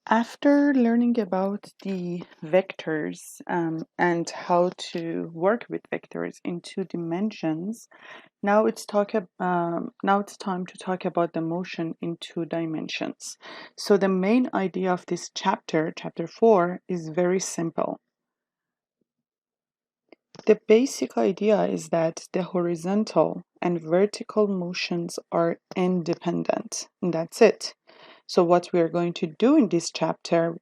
After learning about the vectors and how to work with vectors in 2 dimensions, now it's time to talk about the motion in 2 dimensions. So the main idea of this chapter 4, is very simple. The basic idea is that the horizontal and vertical motions are independent, and that's it. So what we are going to do in this chapter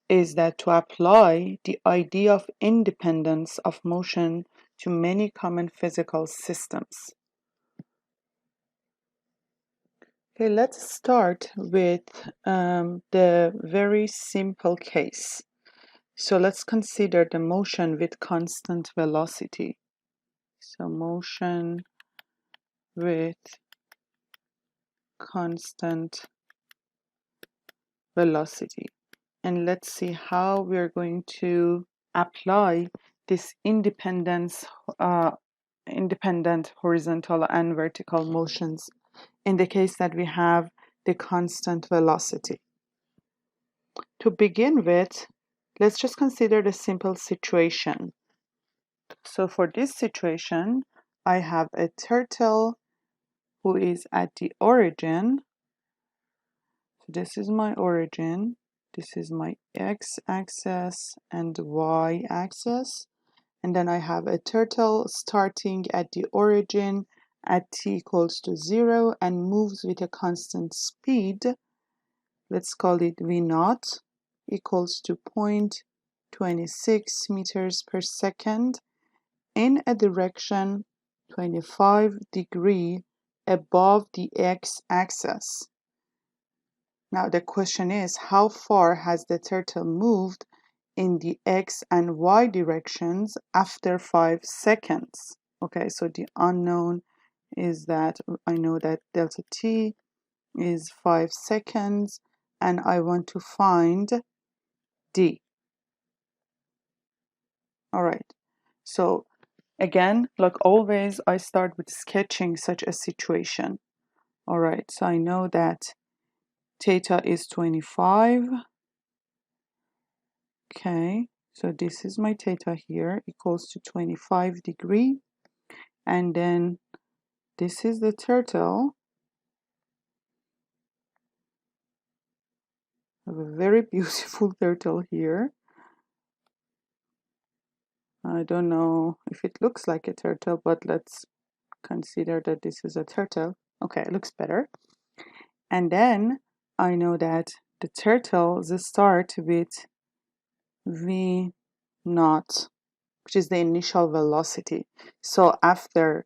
is that to apply the idea of independence of motion to many common physical systems. Okay, let's start with the very simple case. So let's consider the motion with constant velocity. So motion with constant velocity. And let's see how we're going to apply this independent horizontal and vertical motions in the case that we have the constant velocity. To begin with, let's just consider the simple situation. So for this situation, I have a turtle who is at the origin. So this is my origin. This is my x-axis and y-axis. And then I have a turtle starting at the origin at t equals to 0 and moves with a constant speed. Let's call it v0 equals to 0.26 meters per second in a direction 25 degrees above the x-axis. Now the question is, how far has the turtle moved in the x and y directions after 5 seconds? Okay, so the unknown is that I know that delta t is 5 seconds, and I want to find d. All right, so again, like always, I start with sketching such a situation. All right, so I know that theta is 25. Okay, so this is my theta here, equals to 25 degrees. And then this is the turtle. I have a very beautiful turtle here. I don't know if it looks like a turtle, but let's consider that this is a turtle. Okay, it looks better. And then I know that the turtles start with v naught, which is the initial velocity. So after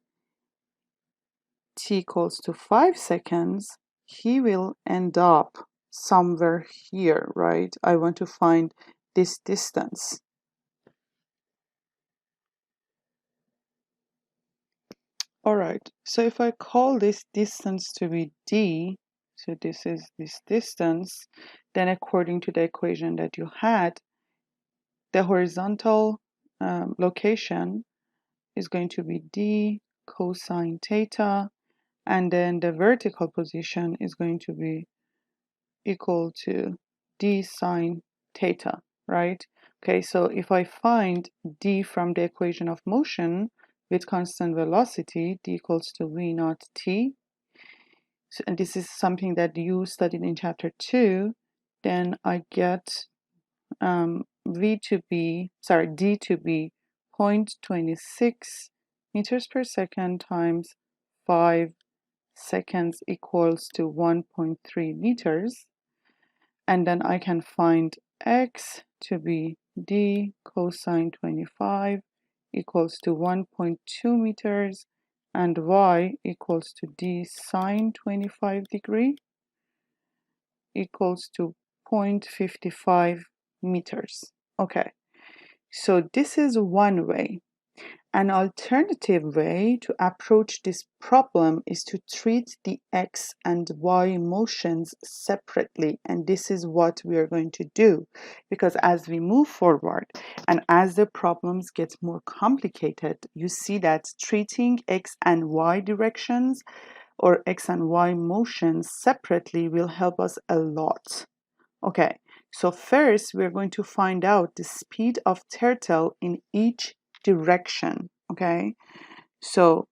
t equals to 5 seconds, he will end up somewhere here, right? I want to find this distance. All right, so if I call this distance to be d, so this is this distance, then according to the equation that you had, the horizontal location is going to be d cosine theta, and then the vertical position is going to be equal to d sine theta, right? Okay, so if I find d from the equation of motion with constant velocity, d equals to v naught t, so, and this is something that you studied in chapter 2, then I get d to be 0.26 meters per second times 5 seconds equals to 1.3 meters. And then I can find x to be d cosine 25 equals to 1.2 meters and y equals to d sine 25 degree equals to 0.55 meters. Okay, so this is one way. An alternative way to approach this problem is to treat the x and y motions separately, and this is what we are going to do, because as we move forward and as the problems get more complicated, you see that treating x and y directions or x and y motions separately will help us a lot. Okay, So first, we're going to find out the speed of turtle in each direction, okay? So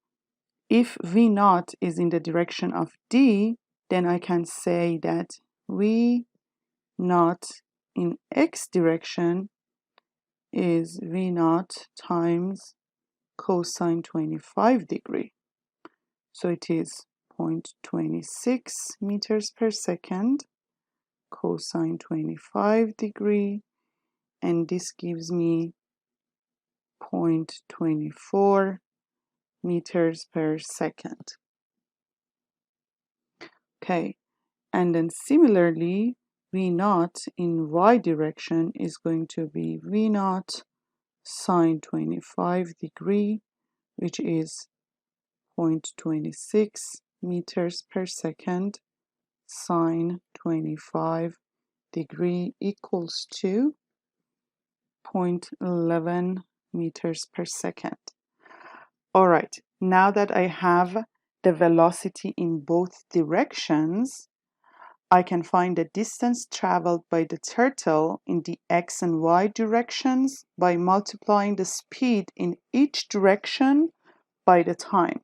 if V naught is in the direction of D, then I can say that V naught in X direction is V naught times cosine 25 degree. So it is 0.26 meters per second cosine 25 degree, and this gives me 0.24 meters per second. Okay, and then similarly, V naught in Y direction is going to be V naught sine 25 degree, which is 0.26 meters per second sine 25 degree equals to 0.11 meters per second. All right, now that I have the velocity in both directions, I can find the distance traveled by the turtle in the x and y directions by multiplying the speed in each direction by the time.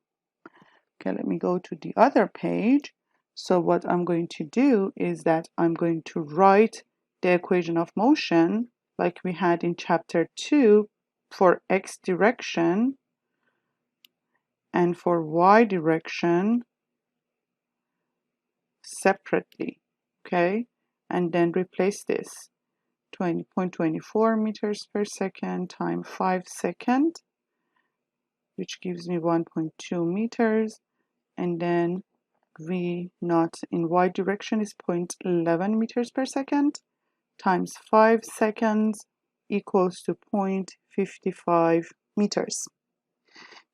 Okay, let me go to the other page. So what I'm going to do is that I'm going to write the equation of motion like we had in chapter 2 for x direction and for y direction separately, okay? And then replace this 20.24 meters per second times 5 seconds, which gives me 1.2 meters, and then V naught in y direction is 0.11 meters per second times 5 seconds equals to 0.55 meters.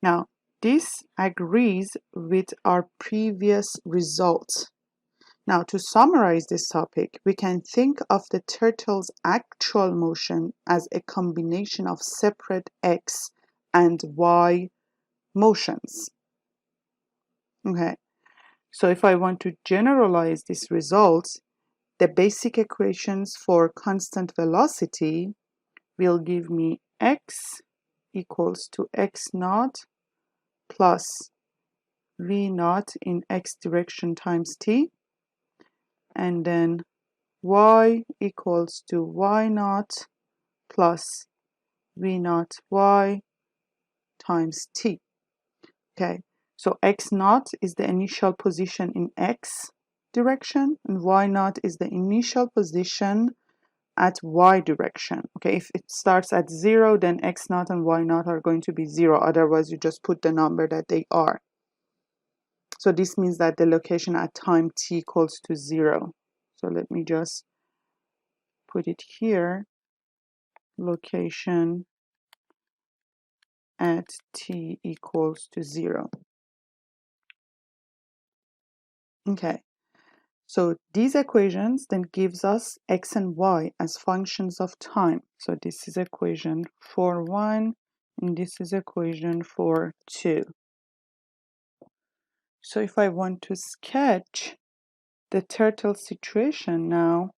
Now, this agrees with our previous result. Now, to summarize this topic, we can think of the turtle's actual motion as a combination of separate x and y motions. Okay, so if I want to generalize this result, the basic equations for constant velocity will give me x equals to x naught plus v naught in x direction times t, and then y equals to y naught plus v naught y times t. Okay, so x naught is the initial position in x direction, and y naught is the initial position at y direction. Okay, if it starts at 0, then x naught and y naught are going to be 0. Otherwise, you just put the number that they are. So this means that the location at time t equals to 0. So let me just put it here. Location at t equals to 0. Okay, so these equations then gives us x and y as functions of time. So this is equation for 1, and this is equation for 2. So if I want to sketch the turtle situation now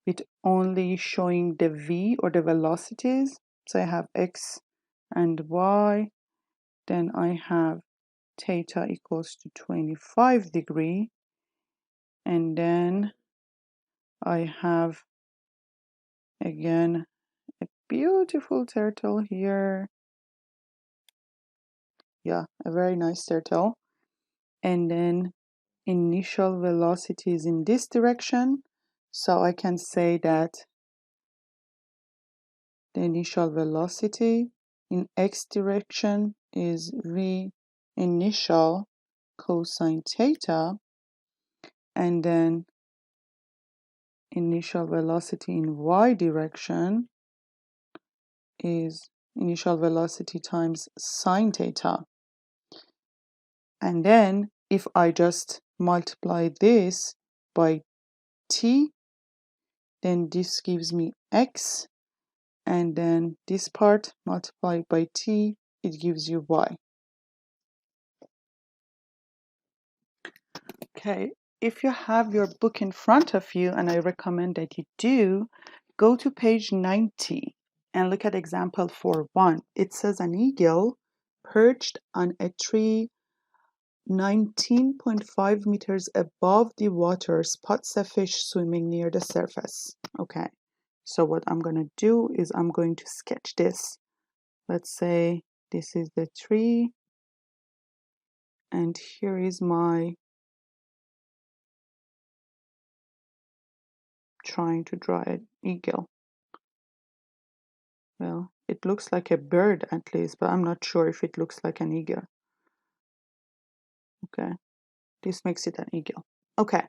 with only showing the v or the velocities, so I have x and y, then I have theta equals to 25 degree, and then I have again a beautiful turtle here. Yeah, a very nice turtle. And then initial velocity is in this direction, so I can say that the initial velocity in x direction is v initial cosine theta, and then initial velocity in y direction is initial velocity times sine theta. And then if I just multiply this by t, then this gives me x, and then this part multiplied by t, it gives you y. Okay, if you have your book in front of you, and I recommend that you do, go to page 90 and look at example 4.1. It says an eagle perched on a tree 19.5 meters above the water spots a fish swimming near the surface. Okay, so what I'm going to do is I'm going to sketch this. Let's say this is the tree, and here is my trying to draw an eagle. Well, it looks like a bird at least, but I'm not sure if it looks like an eagle. Okay, this makes it an eagle. Okay.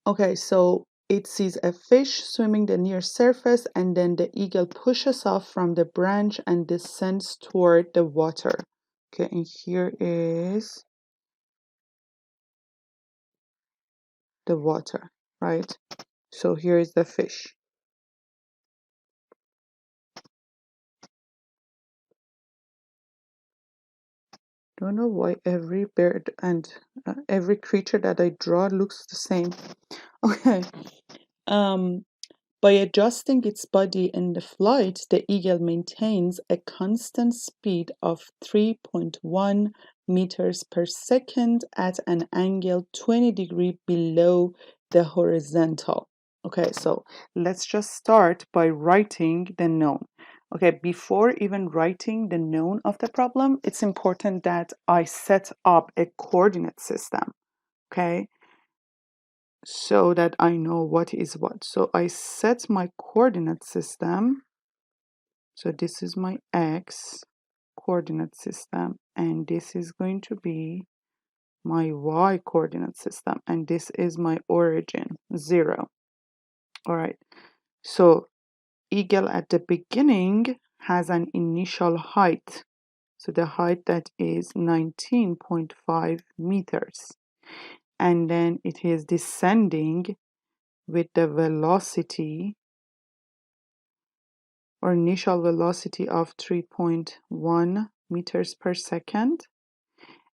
Okay, so it sees a fish swimming the near surface, and then the eagle pushes off from the branch and descends toward the water. Okay, and here is the water, right? So here is the fish. Don't know why every bird and every creature that I draw looks the same. Okay. By adjusting its body in the flight, the eagle maintains a constant speed of 3.1 meters per second at an angle 20 degrees below the horizontal. Okay, so let's just start by writing the known. Okay, before even writing the known of the problem, it's important that I set up a coordinate system. Okay, so that I know what is what. So I set my coordinate system. So this is my X coordinate system, and this is going to be my Y coordinate system, and this is my origin, 0. All right, so eagle at the beginning has an initial height. So the height that is 19.5 meters. And then it is descending with the velocity or initial velocity of 3.1 meters per second,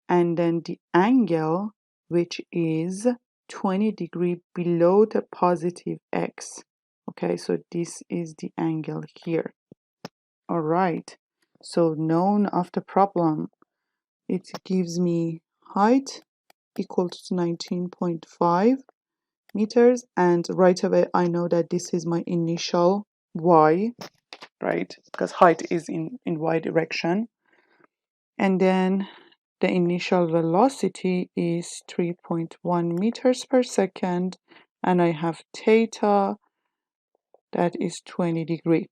and then the angle, which is 20 degrees below the positive x. Okay, so this is the angle here. All right, so known of the problem, it gives me height equal to 19.5 meters, and right away I know that this is my initial y, right? Because height is in y direction. And then the initial velocity is 3.1 meters per second, and I have theta that is 20 degrees.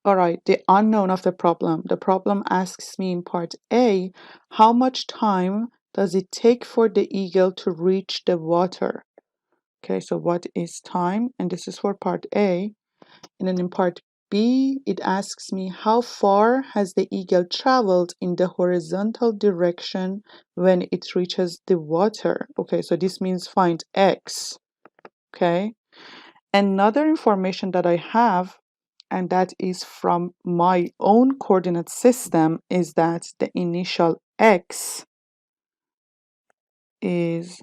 All right, the unknown of the problem. The problem asks me in part A, how much time does it take for the eagle to reach the water? Okay, so what is time? And this is for part A. And then in part B, it asks me how far has the eagle traveled in the horizontal direction when it reaches the water? Okay, so this means find X. Okay. Another information that I have, and that is from my own coordinate system, is that the initial X is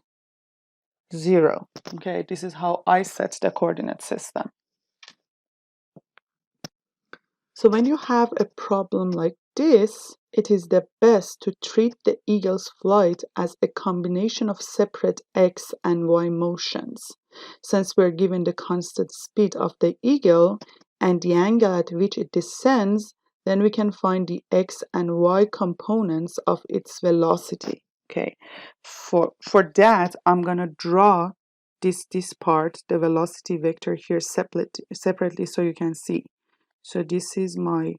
0. Okay, this is how I set the coordinate system. So when you have a problem like this, it is the best to treat the eagle's flight as a combination of separate x and y motions. Since we're given the constant speed of the eagle and the angle at which it descends, then we can find the x and y components of its velocity. Okay, for that, I'm gonna draw this part, the velocity vector here separately so you can see. So this is my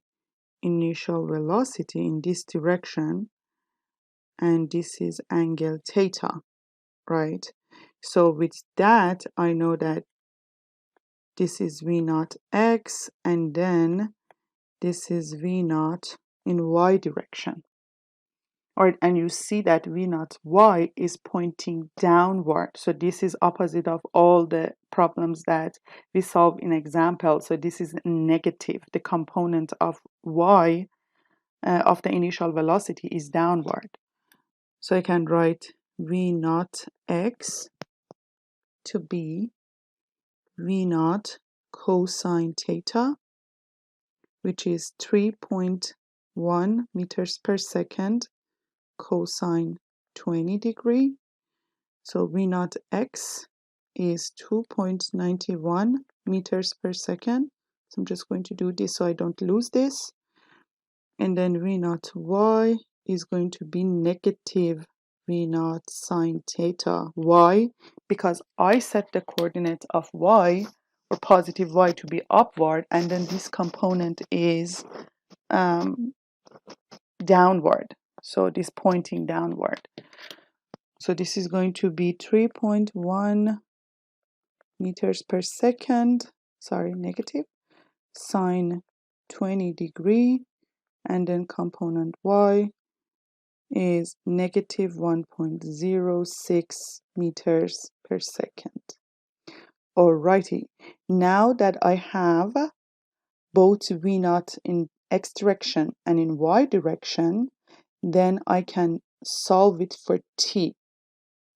initial velocity in this direction, and this is angle theta, right? So with that, I know that this is V naught x, and then this is V naught in y direction. All right, and you see that V naught y is pointing downward. So this is opposite of all the problems that we solve in example. So this is negative. The component of y of the initial velocity is downward. So I can write v naught x to be v naught cosine theta, which is 3.1 meters per second cosine 20 degree. So v naught x is 2.91 meters per second. So I'm just going to do this so I don't lose this. And then v naught y is going to be negative v naught sine theta. Why? Because I set the coordinate of y, or positive y, to be upward, and then this component is downward. So this pointing downward. So this is going to be 3.1 meters per second, sorry, negative, sine 20 degree, and then component y is negative 1.06 meters per second. Alrighty, now that I have both v naught in x direction and in y direction, then I can solve it for t.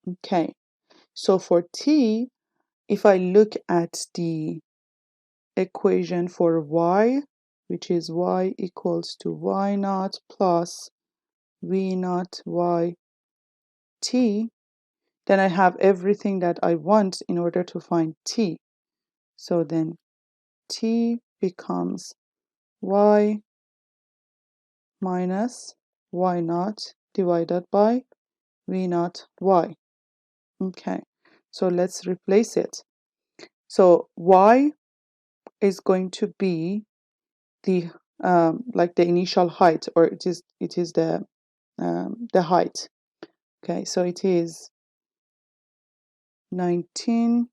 Okay, so for t, if I look at the equation for y, which is y equals to y naught plus v naught y t, then I have everything that I want in order to find t. So then t becomes y minus y naught divided by v naught y. Okay, so let's replace it. So y is going to be the like the initial height, or it is the height. Okay, so it is 19.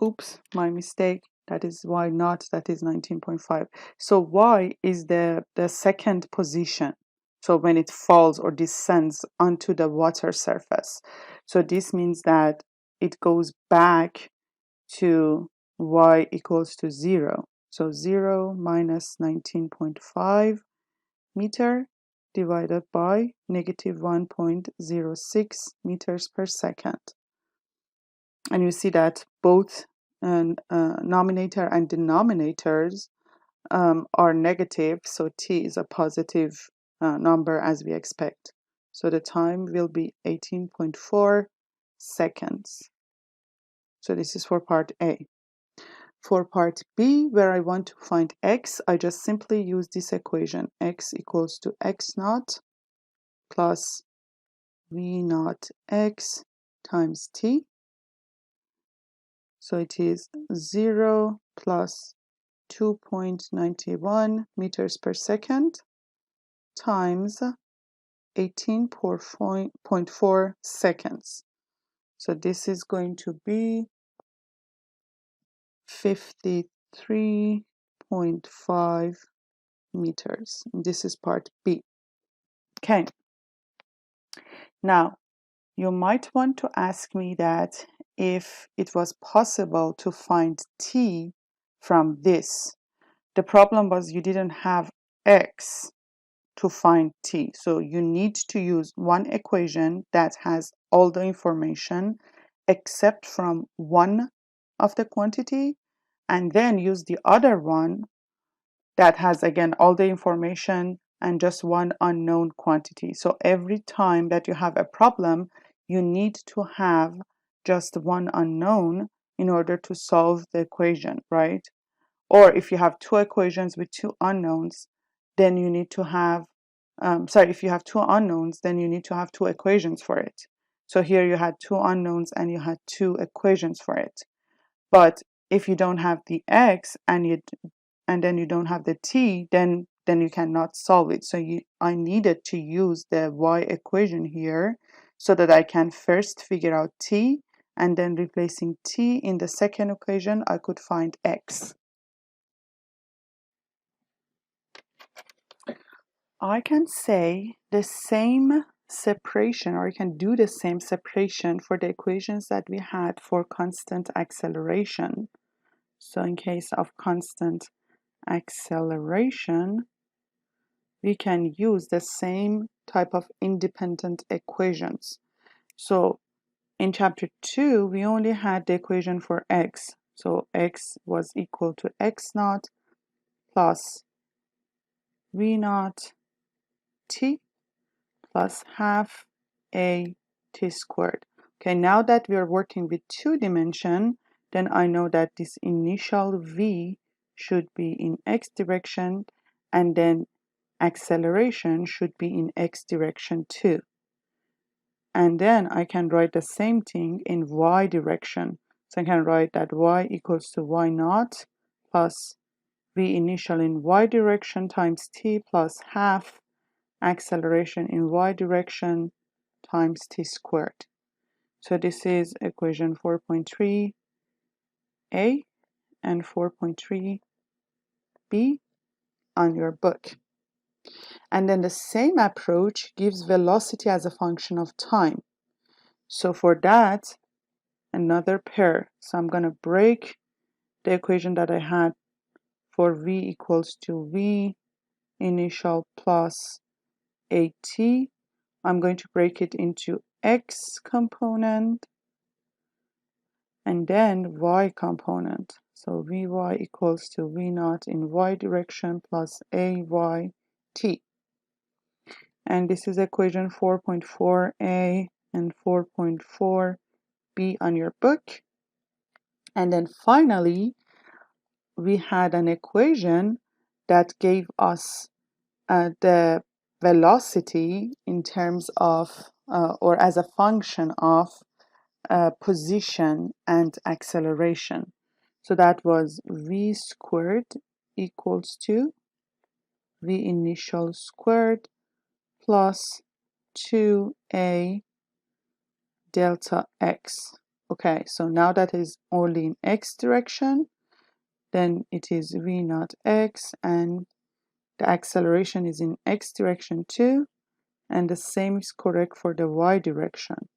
Oops, my mistake. That is y naught, that is 19.5. So y is the second position. So when it falls or descends onto the water surface. So this means that it goes back to y equals to 0. So 0 minus 19.5 meter divided by negative 1.06 meters per second. And you see that both nominator and denominators are negative, so t is a positive number as we expect. So the time will be 18.4 seconds. So this is for part A. For part B, where I want to find x, I just simply use this equation. X equals to x naught plus v naught x times t. So it is 0 plus 2.91 meters per second times 18.4 seconds. So this is going to be 53.5 meters. This is part B. Okay. Now, you might want to ask me that if it was possible to find t from this. The problem was you didn't have x to find t. So you need to use one equation that has all the information except from one of the quantity, and then use the other one that has again all the information and just one unknown quantity. So every time that you have a problem, you need to have just one unknown in order to solve the equation, right? Or if you have two equations with two unknowns, then you need to have, if you have two unknowns, then you need to have two equations for it. So here you had two unknowns and you had two equations for it. But if you don't have the x and then you don't have the t, then you cannot solve it. So I needed to use the y equation here so that I can first figure out t, and then replacing t in the second equation, I could find x. I can say the same separation, or I can do the same separation for the equations that we had for constant acceleration. So in case of constant acceleration, we can use the same type of independent equations. So in chapter 2, we only had the equation for x. So x was equal to x naught plus v naught t plus half a t squared. Okay, now that we are working with 2-dimension, then I know that this initial v should be in x direction, and then acceleration should be in x direction too. And then I can write the same thing in y direction. So I can write that y equals to y naught plus v initial in y direction times t plus half acceleration in y direction times t squared. So this is equation 4.3a and 4.3b on your book. And then the same approach gives velocity as a function of time. So for that, another pair. So I'm going to break the equation that I had for v equals to v initial plus at. I'm going to break it into x component and then y component. So vy equals to v naught in y direction plus ayt. And this is equation 4.4a and 4.4b on your book. And then finally, we had an equation that gave us the velocity in terms of or as a function of position and acceleration. So that was v squared equals to v initial squared plus 2a delta x. Okay, so now that is only in x direction, then it is v naught x, and the acceleration is in x direction too, and the same is correct for the y direction.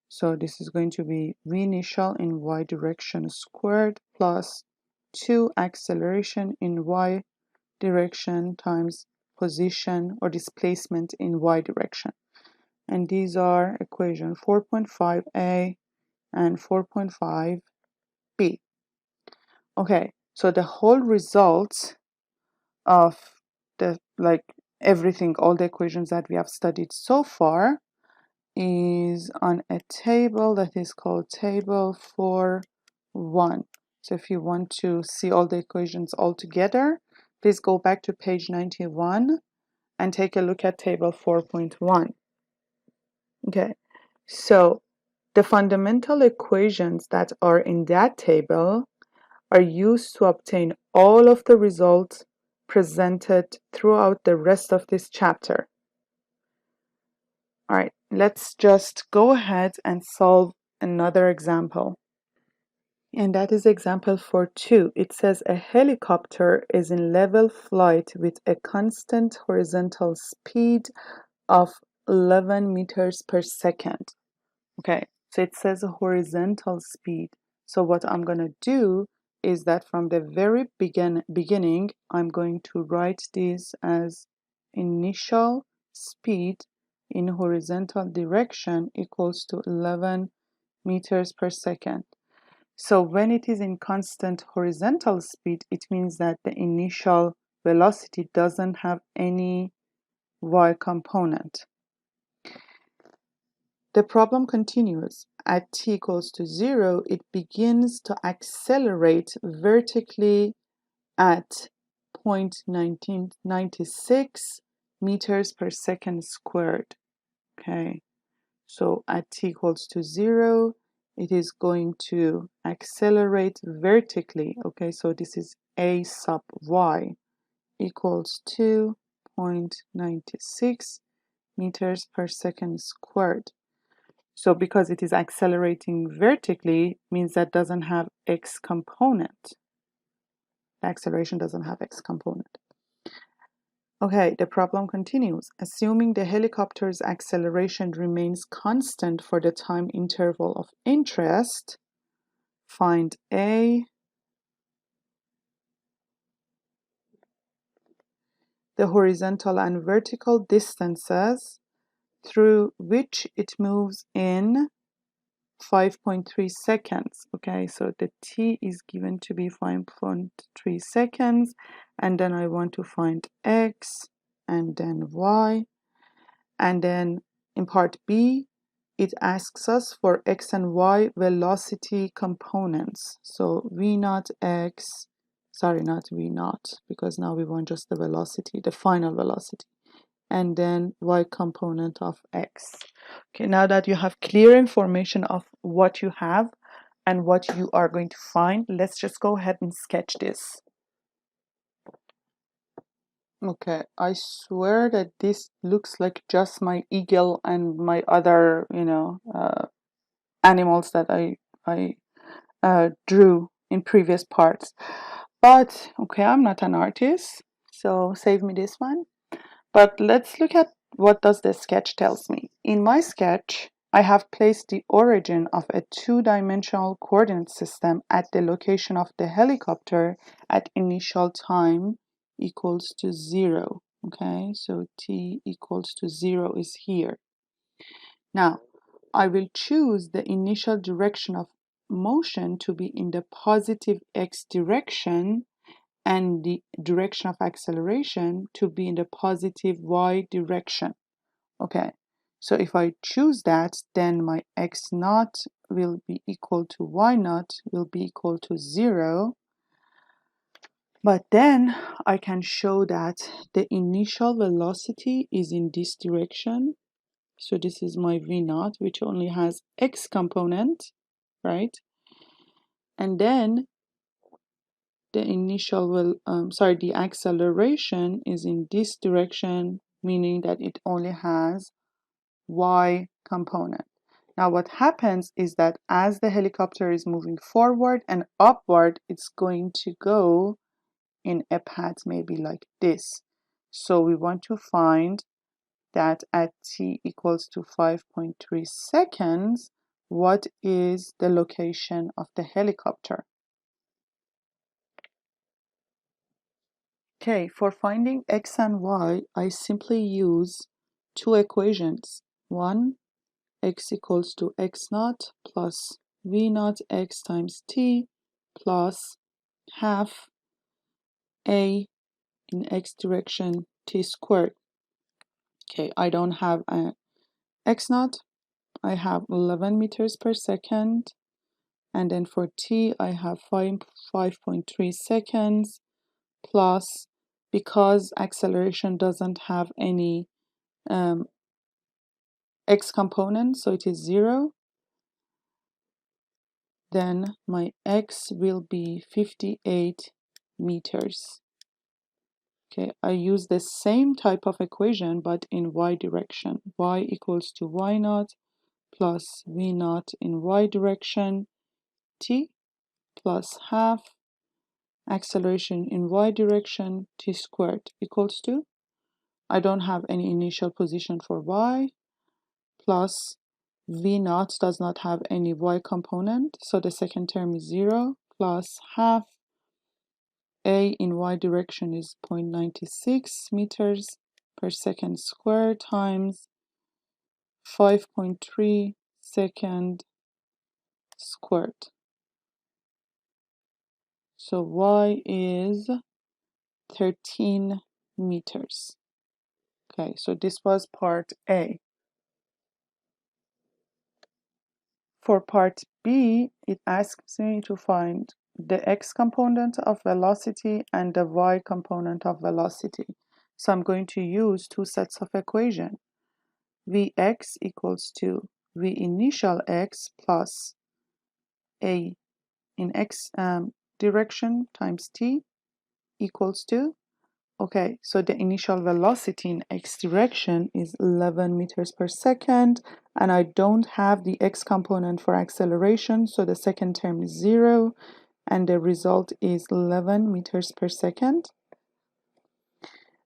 So this is going to be v initial in y direction squared plus 2 acceleration in y direction times position or displacement in y direction. And these are equation 4.5a and 4.5b. Okay, so the whole result of the everything, all the equations that we have studied so far is on a table that is called table 4.1. So if you want to see all the equations all together, please go back to page 91 and take a look at table 4.1. Okay, so the fundamental equations that are in that table are used to obtain all of the results presented throughout the rest of this chapter. All right, let's just go ahead and solve another example. And that is example 4.2. It says a helicopter is in level flight with a constant horizontal speed of 11 meters per second. Okay, so it says a horizontal speed. So what I'm going to do is that from the very beginning, I'm going to write this as initial speed in horizontal direction equals to 11 meters per second. So when it is in constant horizontal speed, it means that the initial velocity doesn't have any y component. The problem continues. At t equals to 0, it begins to accelerate vertically at 0.1996 meters per second squared. Okay, so at t equals to 0, it is going to accelerate vertically. Okay, so this is a sub y equals to 0.96 meters per second squared. So because it is accelerating vertically, means that doesn't have x component. The acceleration doesn't have x component. Okay, the problem continues. Assuming the helicopter's acceleration remains constant for the time interval of interest, find a, the horizontal and vertical distances through which it moves in 5.3 seconds. Okay, so the t is given to be 5.3 seconds, and then I want to find x and then y, and then in part B it asks us for x and y velocity components. So v naught x, sorry, not v naught, because now we want just the velocity, the final velocity, and then y component of x. Okay, now that you have clear information of what you have and what you are going to find, let's just go ahead and sketch this. Okay, I swear that this looks like just my eagle and my other, animals that I drew in previous parts. But okay, I'm not an artist, so save me this one. But let's look at what does the sketch tells me. In my sketch, I have placed the origin of a two-dimensional coordinate system at the location of the helicopter at initial time equals to 0. Okay, so t equals to 0 is here. Now, I will choose the initial direction of motion to be in the positive x direction and the direction of acceleration to be in the positive y direction. Okay, so if I choose that, then my x naught will be equal to y naught will be equal to 0. But then I can show that the initial velocity is in this direction. So this is my v naught, which only has x component, right? And then the the acceleration is in this direction, meaning that it only has y component. Now what happens is that as the helicopter is moving forward and upward, it's going to go in a path maybe like this. So we want to find that at t equals to 5.3 seconds, what is the location of the helicopter? Okay, for finding x and y, I simply use two equations. One, x equals to x naught plus v naught x times t plus half a in x direction t squared. Okay, I don't have a x naught. I have 11 meters per second. And then for t, I have 5.3 seconds plus, because acceleration doesn't have any x component, so it is 0, then my x will be 58 meters. Okay, I use the same type of equation but in y direction. Y equals to y naught plus v naught in y direction, t plus half acceleration in y direction, t squared equals to, I don't have any initial position for y, plus v naught does not have any y component, so the second term is 0, plus half a in y direction is 0.96 meters per second squared times 5.3 second squared. So y is 13 meters. Okay, so this was part A. For part B, it asks me to find the x component of velocity and the y component of velocity. So I'm going to use two sets of equation. Vx equals to v initial x plus a in x direction times t equals to, okay, so the initial velocity in x direction is 11 meters per second, and I don't have the x component for acceleration, so the second term is 0, and the result is 11 meters per second.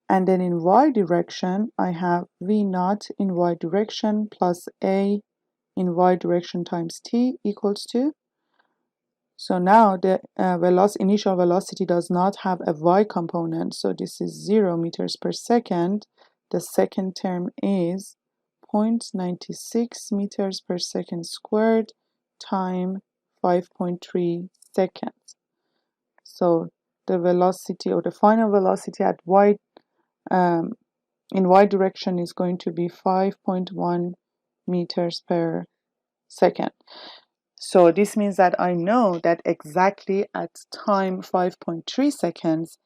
And then in y direction, I have v naught in y direction plus a in y direction times t equals to. So now the initial velocity does not have a y component, so this is 0 meters per second. The second term is 0.96 meters per second squared time 5.3 seconds. So the velocity, or the final velocity at in y direction, is going to be 5.1 meters per second. So this means that I know that exactly at time 5.3 seconds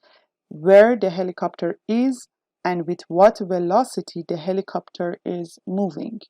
where the helicopter is and with what velocity the helicopter is moving.